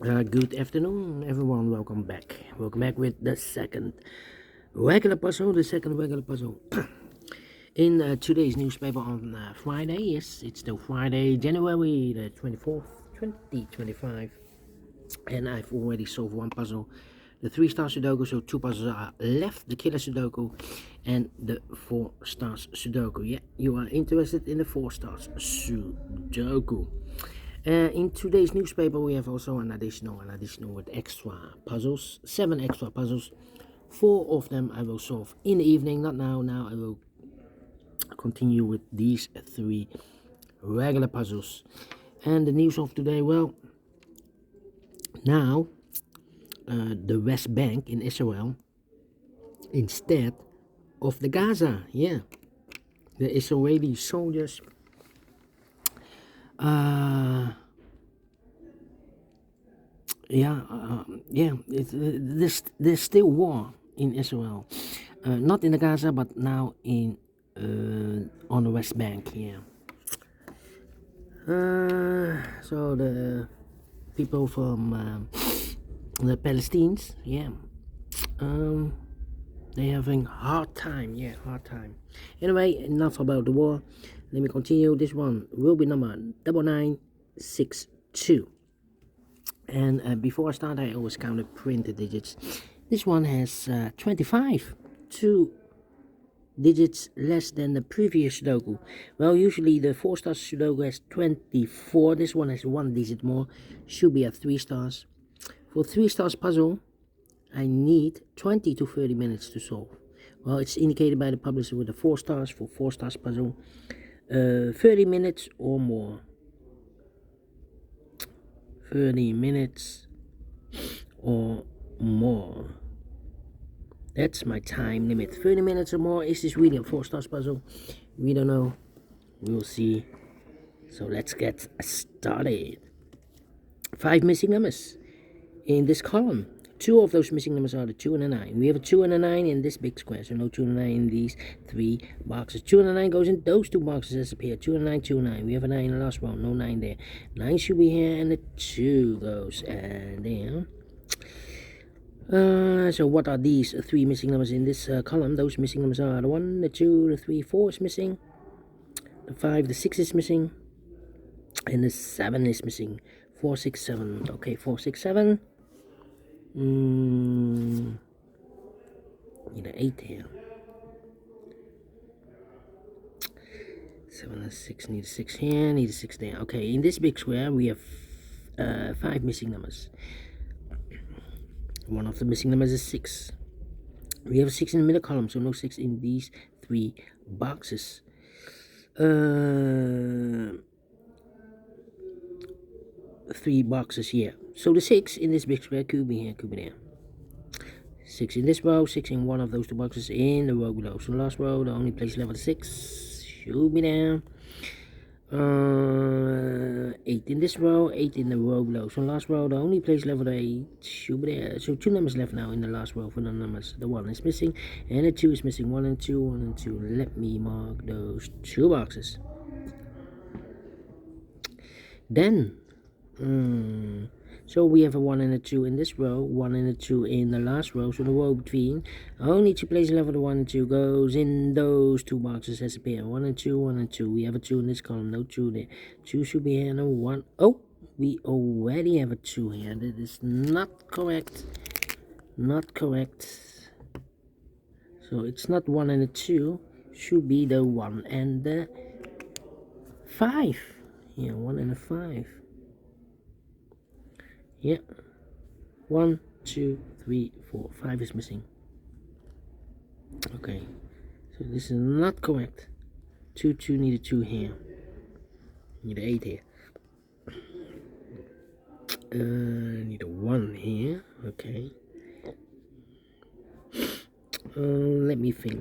Good afternoon, everyone. Welcome back. Welcome back with the second regular puzzle. The second regular puzzle in today's newspaper on Friday. Yes, it's still Friday, January the 24th, 2025, and I've already solved one puzzle, the Three Stars Sudoku. So two puzzles are left: the Killer Sudoku and the Four Stars Sudoku. Yeah, you are interested in the Four Stars Sudoku. In today's newspaper, we have also an additional with extra puzzles, 7 extra puzzles. 4 of them I will solve in the evening, not now. Now I will continue with these 3 regular puzzles. And the news of today, well, now the West Bank in Israel instead of the Gaza. Yeah, the Israeli soldiers there's still war in Israel, not in the Gaza, but now in on the West Bank. Yeah. So the people from the Palestinians, yeah, they're having hard time. Yeah, hard time. Anyway, enough about the war. Let me continue. This one will be number 9962. And before I start, I always count the printed digits. This one has 25, 2 digits less than the previous Sudoku. Well, usually the 4 stars Sudoku has 24. This one has 1 digit more. Should be at 3 stars. For 3 stars puzzle, I need 20 to 30 minutes to solve. Well, it's indicated by the publisher with the 4 stars for 4 stars puzzle. 30 minutes or more. 30 minutes or more. That's my time limit. 30 minutes or more. Is this really a 4 stars puzzle? We don't know. We'll see. So let's get started. 5 missing numbers in this column. 2 of those missing numbers are the 2 and the 9. We have a 2 and a 9 in this big square, so no 2 and a 9 in these 3 boxes. 2 and a 9 goes in those 2 boxes as appear. 2 and a 9, 2 and 9. We have a 9 in the last row, no 9 there. 9 should be here, and the 2 goes and there. So what are these 3 missing numbers in this column? Those missing numbers are the 1, the 2, the 3, 4 is missing. The 5, the 6 is missing. And the 7 is missing. 4, 6, 7. Okay, 4, 6, 7. Need an 8 here. 7 and 6, need a 6 here, need a 6 there. Okay, in this big square we have 5 missing numbers. One of the missing numbers is 6. We have a 6 in the middle column, so no 6 in these 3 boxes. 3 boxes here. So the 6 in this big square could be here, could be there. 6 in this row, 6 in one of those 2 boxes in the row below. So the last row, the only place level 6 should be there. 8 in this row, 8 in the row below. So last row, the only place level 8 should be there. So 2 numbers left now in the last row for the numbers. The 1 is missing, and the 2 is missing. 1 and 2, 1 and 2. Let me mark those 2 boxes. Then, so we have a 1 and a 2 in this row, 1 and a 2 in the last row. So the row between, only 2 places level the 1 and 2 goes in those 2 boxes as a pair. 1 and 2, 1 and 2. We have a 2 in this column, no 2 there. 2 should be here, no 1. Oh, we already have a 2 here. That is not correct. Not correct. So it's not 1 and a 2. Should be the 1 and the 5. Yeah, 1 and a 5. Yeah. 1, 2, 3, 4. 5 is missing. Okay. So this is not correct. 2, 2, need a 2 here. Need an 8 here. Need a 1 here. Okay. Let me think.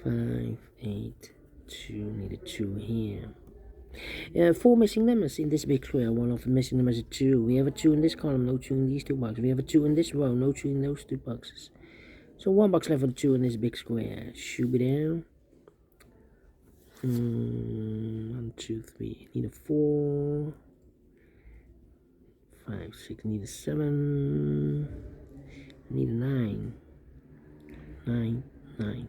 5, 8, 2, need a 2 here. 4 missing numbers in this big square. One of the missing numbers is 2. We have a 2 in this column, no 2 in these 2 boxes. We have a 2 in this row, no 2 in those 2 boxes. So 1 box left for the 2 in this big square. Should be there. 1, 2, 3. Need a 4. 5, 6, need a 7, need a 9, 9, 9.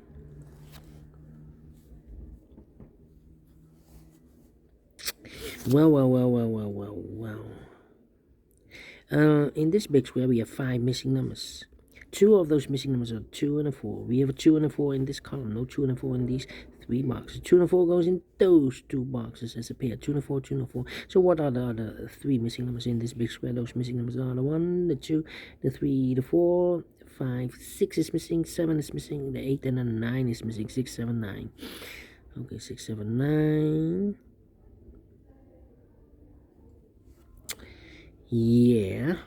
Well. In this big square, we have 5 missing numbers. 2 of those missing numbers are 2 and a 4. We have a 2 and a 4 in this column. No 2 and a 4 in these 3 boxes. 2 and a 4 goes in those 2 boxes as a pair. 2 and a 4, 2 and a 4. So what are the other 3 missing numbers in this big square? Those missing numbers are the 1, the 2, the 3, the 4, 5, 6 is missing, 7 is missing, the 8 and the 9 is missing. 6, 7, 9. Okay, 6, 7, 9. Yeah.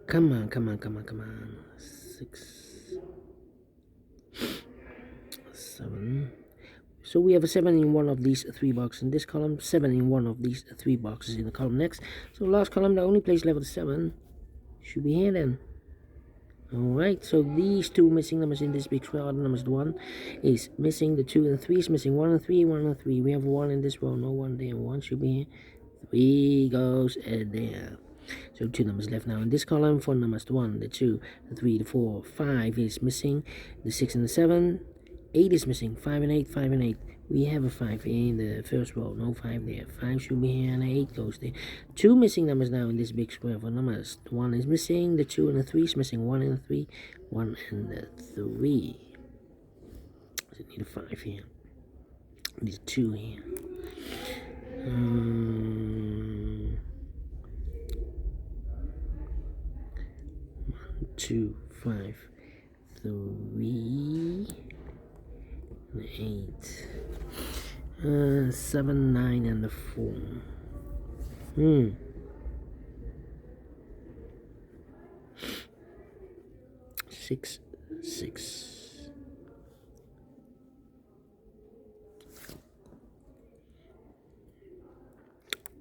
Come on. 6, 7. So we have a 7 in one of these 3 boxes in this column, 7 in one of these 3 boxes in the column next. So last column, the only place left with 7 should be here then. Alright, so these 2 missing numbers in this big square are the numbers. The 1 is missing, the 2 and the 3 is missing. 1 and 3, 1 and 3. We have 1 in this row, no 1 there. 1 should be here. 3 goes there. So 2 numbers left now in this column. 4 numbers, the 1, the 2, the 3, the 4, 5 is missing. The 6 and the 7. 8 is missing. 5 and 8, 5 and 8. We have a 5 in the first row, no 5 there. 5 should be here and 8 goes there. 2 missing numbers now in this big square for numbers. The 1 is missing, the 2 and the 3 is missing. 1 and the 3, 1 and the 3. So need a 5 here. Need a 2 here. 1, 2, 5, 3, 8, 7, 9, and the 4. 6, 6.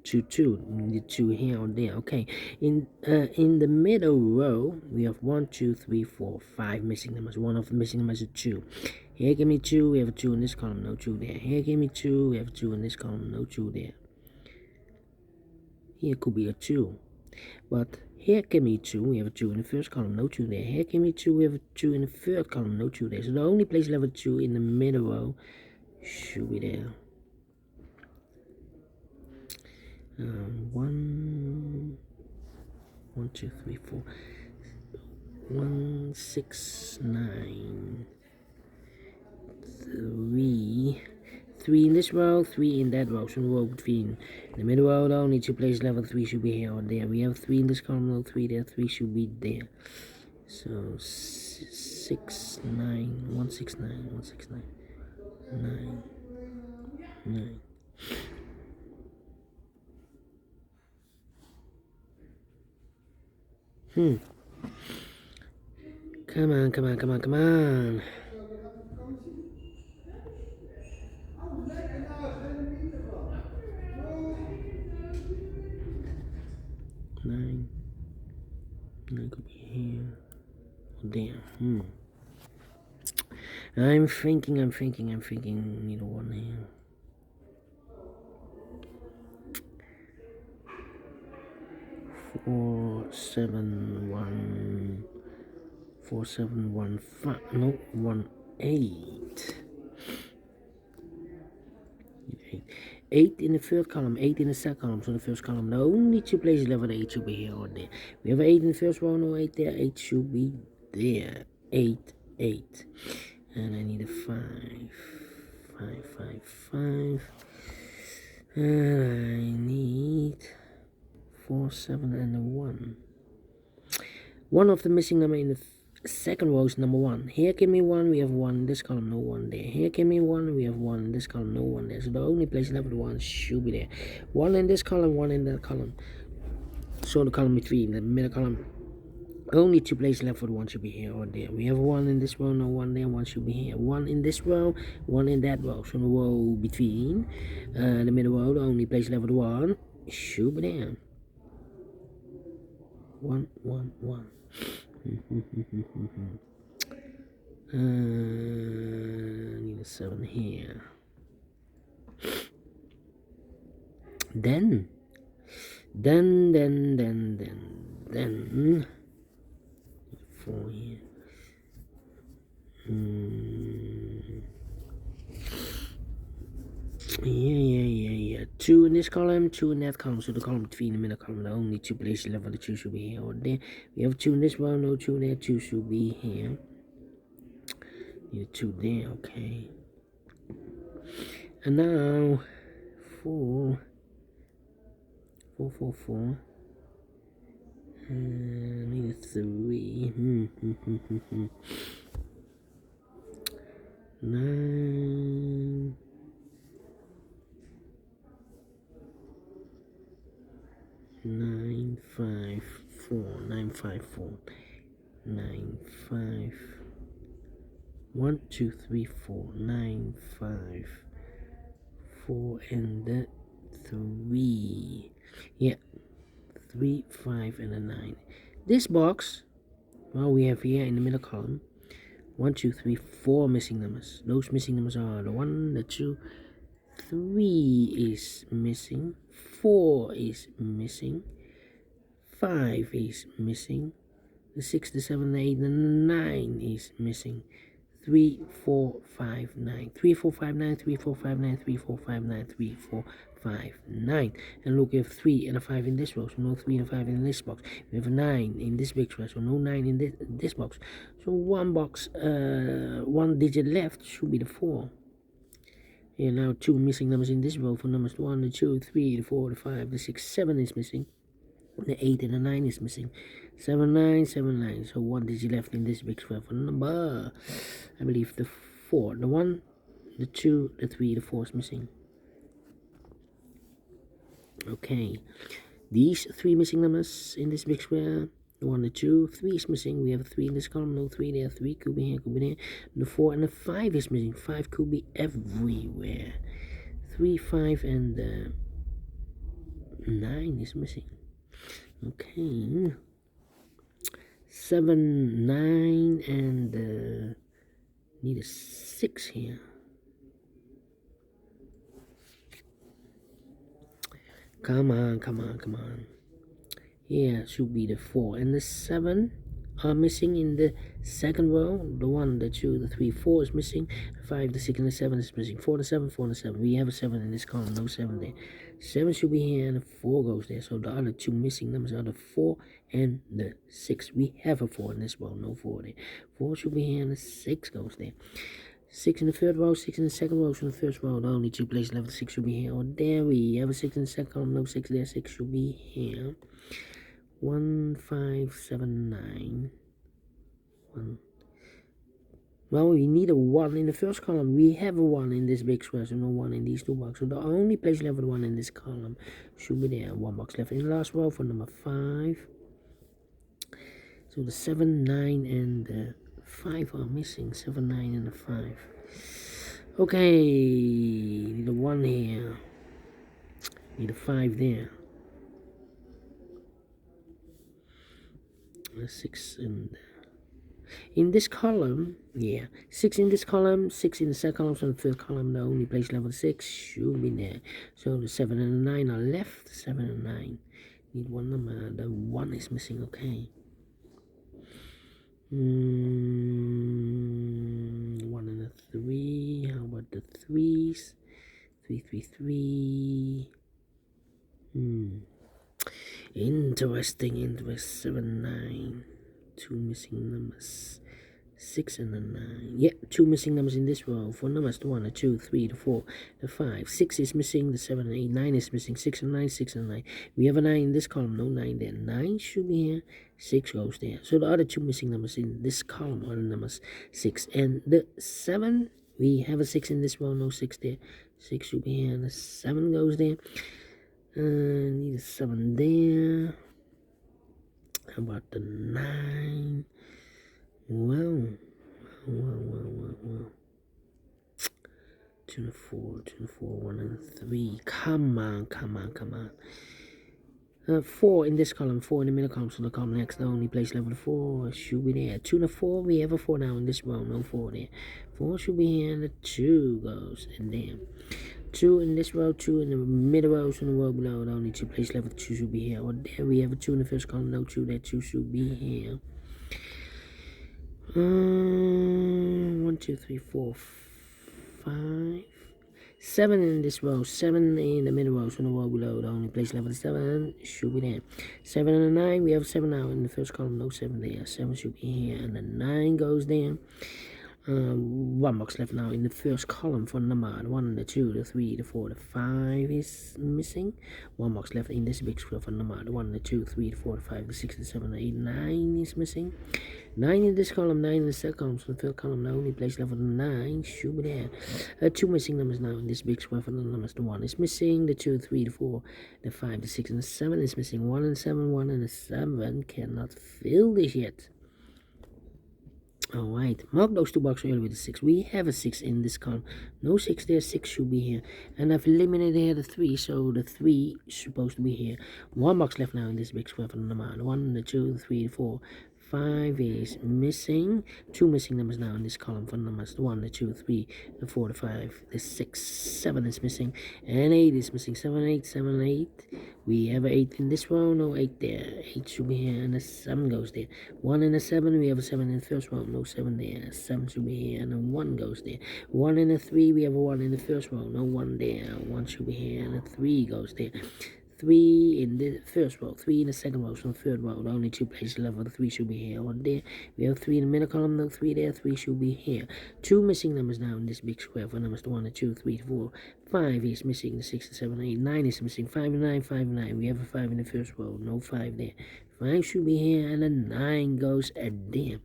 2, 2. The 2 here or there. Okay. In the middle row, we have 1, 2, 3, 4, 5 missing numbers. One of the missing numbers is 2. Here give me 2. We have a 2 in this column. No 2 there. Here give me 2. We have a 2 in this column. No 2 there. Here could be a 2. But here give me 2. We have a 2 in the first column. No 2 there. Here give me 2. We have a 2 in the third column. No 2 there. So the only place level 2 in the middle row should be there. 1, 2, 3, 4, 1, 6, 9, 3, 3 in this row, 3 in that row. So the row between the middle row, the only 2 places level 3 should be here or there. We have 3 in this column, no 3 there, 3 should be there. So 6, 9, 1, 6, 9, 1, 6, 9, 9, 9. Come on. 9 could be here or there. I'm thinking. Need a 1 here. 4, 7, 1, 4, 7, 1, 5. No, 1, 8. 8 in the third column, 8 in the second column. So the first column, the only 2 places level 8 should be here or there. We have 8 in the first row, no 8 there. 8 should be there. 8. And I need a 5. 5. And I need 4, 7, and a 1. One of the missing number in the second row is number 1. Here give me 1, we have 1 in this column, no 1 there. Here give me 1, we have 1 in this column, no 1 there. So the only place level 1 should be there. 1 in this column, 1 in that column. So the column between the middle column, only 2 places left for the 1 should be here or there. We have 1 in this row, no 1 there, 1 should be here. 1 in this row, 1 in that row. So the row between the middle row, the only place left for the 1 should be there. 1. Need a 7 here. Then 4 here. Yeah. 2 in this column, 2 in that column. So the column between the middle column, the only 2 places left for the 2 should be here or there. We have 2 in this row, no 2 there, 2 should be here. Need 2 there, okay. And now 4. Need a 3. 9. 9, 5, 4. 9, 5, 4. 9, 5. 1, 2, 3, 4. 9, 5, 4, and the 3. Yeah, 3, 5, and a 9. This box, well, we have here in the middle column 1, 2, 3, 4 missing numbers. Those missing numbers are the 1, the 2, 3 is missing, 4 is missing, 5 is missing, the 6, the 7, the 8, the 9 is missing. 3, 4, 5, 9. 3, 4, 5, 9. 3, 4, 5, 9. 3, 4, 5, 9. 3, 4, 5, 9. And look, we have 3 and a 5 in this row, so no 3 and a 5 in this box. We have a 9 in this big square, so no 9 in this box. So one box, 1 digit left should be the 4. Here now 2 missing numbers in this row for numbers 1, the 2, 3, the 4, the 5, the 6, 7 is missing. The 8 and the 9 is missing. 7, 9, 7, 9. So 1 digit left in this big square for number, I believe, the 4. The 1, the 2, the 3, the 4 is missing. Okay. These 3 missing numbers in this big square. The 1, the 2, 3 is missing. We have a 3 in this column. No 3 there. 3 could be here, could be there. The 4 and the 5 is missing. 5 could be everywhere. 3, 5, and the 9 is missing. Okay. 7, 9, and need a 6 here. Come on. Yeah, should be the 4 and the 7 are missing in the second row. The 1, the 2, the 3, 4 is missing. The 5, the 6, and the 7 is missing. 4, the 7, 4, and the 7. We have a 7 in this column, no 7 there. 7 should be here, and the 4 goes there. So the other 2 missing numbers are the 4 and the 6. We have a 4 in this row, no 4 there. 4 should be here, and the 6 goes there. 6 in the third row, 6 in the second row. So in the first row, the only 2 places left, 6 should be here or there. We have a 6 in the second column, no 6 there. 6 should be here. 1, 5, 7, 9. 1. Well, we need a 1 in the first column. We have a 1 in this big square, so no 1 in these 2 boxes. So the only place left with 1 in this column should be there. 1 box left in the last row for number 5. So the 7, 9, and the 5 are missing. 7, 9, and the 5. Okay, need a 1 here. Need a 5 there. 6 in this column, yeah, 6 in this column, 6 in the second column, so the third column, the only place level 6 should be there. So the 7 and the 9 are left. 7 and 9 need 1 number. The 1 is missing. Okay. 1 and a 3. How about the 3s? 3, 3, 3. Interesting. 7, 9. 2 missing numbers. 6 and a 9. Yeah, 2 missing numbers in this row. 4 numbers, the 1, the 2, 3, the 4, the 5. 6 is missing, the 7 and 8. 9 is missing. 6 and 9, 6 and 9. We have a 9 in this column, no 9 there. 9 should be here. 6 goes there. So the other 2 missing numbers in this column are the numbers 6 and the 7. We have a 6 in this row, no 6 there. 6 should be here, and the 7 goes there. Need a 7 there. How about the 9? Well. 2 and 4, 1 and 3. Come on. 4 in this column, 4 in the middle column, so the column next, the only place level 4 should be there. 2 and 4, we have a 4 now in this row, no 4 there. 4 should be here, and the 2 goes in there. 2 in this row, 2 in the middle rows, and the row below, the only 2 place left, 2 should be here. Or there we have a 2 in the first column, no 2 there, 2 should be here. 1, 2, 3, 4, 5, 7 in this row, 7 in the middle row, so the row below, the only place left, 7 should be there. 7 and a 9, we have 7 now in the first column, no 7 there, 7 should be here, and the 9 goes there. 1 box left now in the first column for number 1, the 2, the 3, the 4, the 5 is missing. 1 box left in this big square for number 1, the 2, 3, the 4, the 5, the 6, the 7, the 8, 9 is missing. 9 in this column, 9 in the second column, so the third column, the only place left for the 9 should be there. 2 missing numbers now in this big square for the numbers. The 1 is missing, the 2, 3, the 4, the 5, the 6, and the 7 is missing. 1 and 7, 1 and 7 cannot fill this yet. Alright, mark those 2 boxes earlier with a 6. We have a 6 in this column. No 6 there, 6 should be here. And I've eliminated here the 3, so the 3 is supposed to be here. 1 box left now in this big square for the number 1, the 2, the 3, the 4, 5 is missing. 2 missing numbers now in this column for numbers. The 1, the 2, 3, the 4, the 5, the 6, 7 is missing. And 8 is missing. 7, 8, 7, 8. We have an 8 in this row, no 8 there. 8 should be here, and the 7 goes there. 1 and a 7, we have a 7 in the first row, no 7 there. 7 should be here, and a 1 goes there. 1 and a 3, we have a 1 in the first row, no 1 there. 1 should be here, and a 3 goes there. 3 in the first row, 3 in the second row, so the third row, the only 2 places left, the 3 should be here or there. We have 3 in the middle column, no 3 there, 3 should be here. 2 missing numbers now in this big square for numbers 1, 2, 3, 4, 5 is missing, the 6, 7, 8, 9 is missing, 5 and 9, 5 and 9. We have a 5 in the first row, no 5 there. 5 should be here, and a 9 goes there.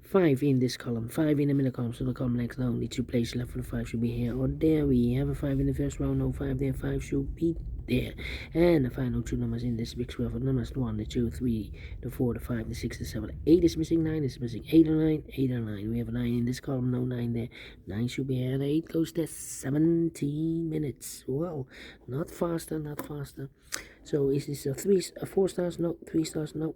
5 in this column, 5 in the middle column, so the column next, the only 2 places left for the 5 should be here or there. We have a 5 in the first row, no 5 there, 5 should be there. And the final 2 numbers in this big square for numbers 1, the 2, 3, the 4, the 5, the 6, the 7, 8 is missing, 9 is missing, 8 and 9, 8 and 9. We have a 9 in this column, no 9 there. 9 should be here, and 8 goes there. 17 minutes. Wow, not faster, not faster. So is this a 4 stars? No. 3 stars? No.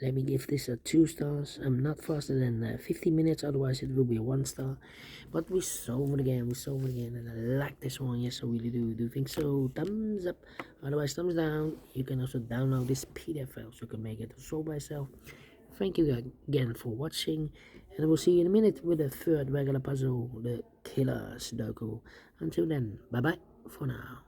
Let me give this a 2 stars. I'm not faster than 15 minutes, otherwise it will be a 1 star. But we solve it again, and I like this one, yes, I really do think so. Thumbs up, otherwise thumbs down. You can also download this PDF file so you can make it solve by yourself. Thank you again for watching, and I will see you in a minute with the third regular puzzle, the Killer Sudoku. Until then, bye bye for now.